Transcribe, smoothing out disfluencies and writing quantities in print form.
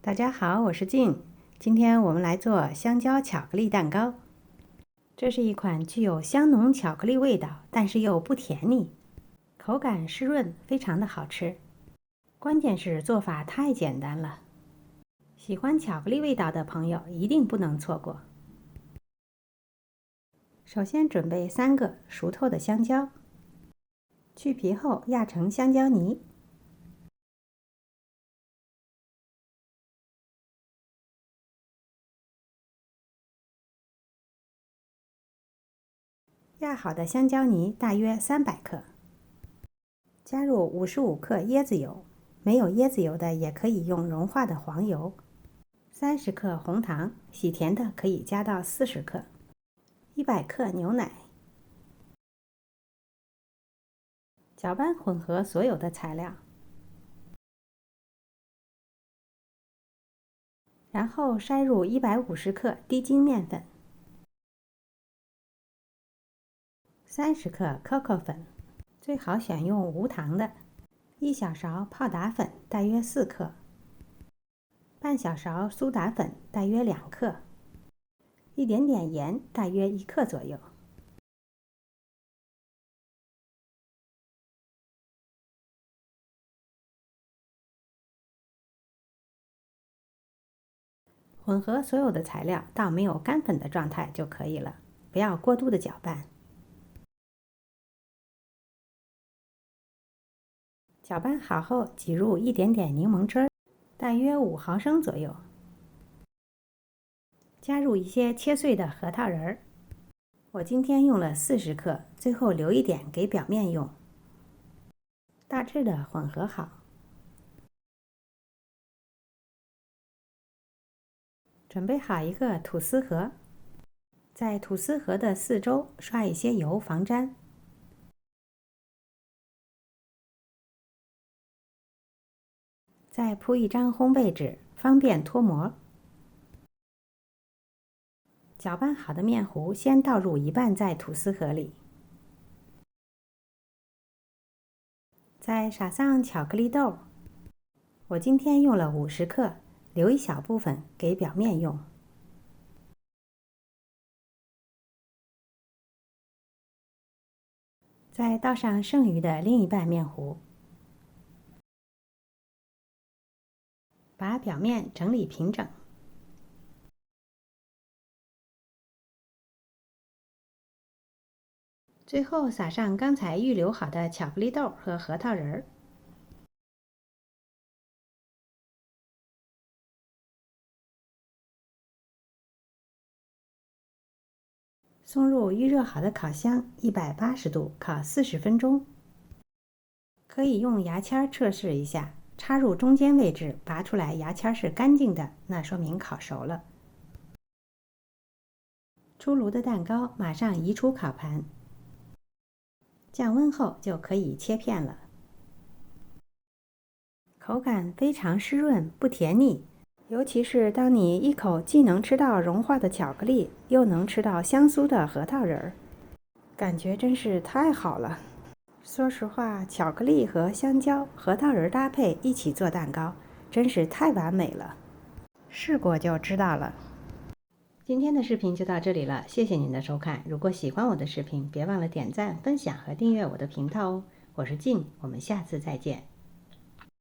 大家好，我是静。今天我们来做香蕉巧克力蛋糕。这是一款具有香浓巧克力味道，但是又不甜腻，口感湿润，非常的好吃。关键是做法太简单了，喜欢巧克力味道的朋友一定不能错过。首先准备3个熟透的香蕉，去皮后压成香蕉泥。压好的香蕉泥大约300克，加入55克椰子油，没有椰子油的也可以用融化的黄油。30克红糖，喜甜的可以加到40克。100克牛奶。搅拌混合所有的材料，然后筛入150克低筋面粉。30克可可粉，最好选用无糖的。1小勺泡打粉，大约4克。半小勺苏打粉，大约2克。一点点盐，大约1克左右。混合所有的材料到没有干粉的状态就可以了，不要过度的搅拌。搅拌好后，挤入一点点柠檬汁儿，大约5毫升左右。加入一些切碎的核桃仁儿，我今天用了40克，最后留一点给表面用。大致的混合好。准备好一个吐司盒，在吐司盒的四周刷一些油防粘。再铺一张烘焙纸，方便脱模。搅拌好的面糊先倒入一半在吐司盒里，再撒上巧克力豆。我今天用了50克，留一小部分给表面用。再倒上剩余的另一半面糊，把表面整理平整。最后撒上刚才预留好的巧克力豆和核桃仁儿。送入预热好的烤箱，180度烤40分钟。可以用牙签测试一下，插入中间位置，拔出来牙签是干净的，那说明烤熟了。出炉的蛋糕马上移出烤盘，降温后就可以切片了。口感非常湿润，不甜腻。尤其是当你一口既能吃到融化的巧克力，又能吃到香酥的核桃仁儿，感觉真是太好了。说实话，巧克力和香蕉、核桃仁搭配一起做蛋糕，真是太完美了。试过就知道了。今天的视频就到这里了，谢谢您的收看。如果喜欢我的视频，别忘了点赞、分享和订阅我的频道哦。我是静，我们下次再见。